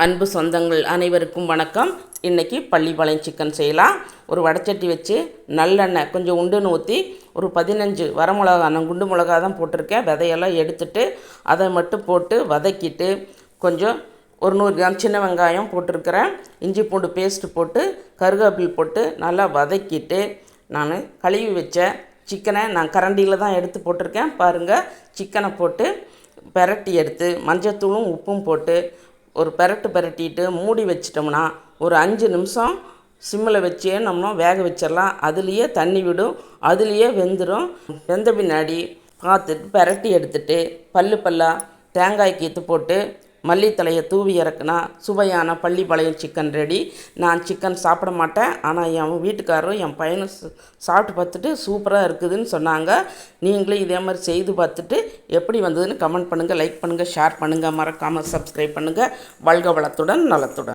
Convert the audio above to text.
அன்பு சொந்தங்கள் அனைவருக்கும் வணக்கம். இன்றைக்கி பள்ளிப்பாளையம் சிக்கன் செய்யலாம். ஒரு வடைச்சட்டி வச்சு நல்லெண்ணெய் கொஞ்சம் உண்டுன்னு ஊற்றி ஒரு 15 வரமிளகா, நான் குண்டு மிளகா தான் போட்டிருக்கேன். விதையெல்லாம் எடுத்துட்டு அதை மட்டும் போட்டு வதக்கிட்டு கொஞ்சம் ஒரு 100 கிராம் சின்ன வெங்காயம் போட்டிருக்கிறேன். இஞ்சி பூண்டு பேஸ்ட்டு போட்டு கருவேப்பிலை போட்டு நல்லா வதக்கிட்டு நான் கழுவி வச்ச சிக்கனை நான் கரண்டியில் தான் எடுத்து போட்டிருக்கேன். பாருங்கள், சிக்கனை போட்டு பெரட்டி எடுத்து மஞ்சத்தூளும் உப்பும் போட்டு ஒரு பெரட்டிட்டு மூடி வச்சிட்டோம்னா ஒரு 5 நிமிஷம் சிம்மில் வச்சே நம்ம வேக வச்சிடலாம். அதுலேயே தண்ணி விடும், அதுலேயே வெந்துடும். வெந்த பின்னாடி பார்த்துட்டு பெரட்டி எடுத்துட்டு பல்லாக தேங்காய் கீற்று போட்டு மல்லித்தலையை தூவி இறக்குனா சுவையான பள்ளிப்பாளையம் சிக்கன் ரெடி. நான் சிக்கன் சாப்பிட மாட்டேன், ஆனால் என் வீட்டுக்காரரும் என் பையனும் சாப்பிட்டு பார்த்துட்டு சூப்பராக இருக்குதுன்னு சொன்னாங்க. நீங்களும் இதே மாதிரி செய்து பார்த்துட்டு எப்படி வந்ததுன்னு கமெண்ட் பண்ணுங்கள், லைக் பண்ணுங்கள், ஷேர் பண்ணுங்கள், மறக்காமல் சப்ஸ்கிரைப் பண்ணுங்கள். வாழ்க வளத்துடன் நலத்துடன்.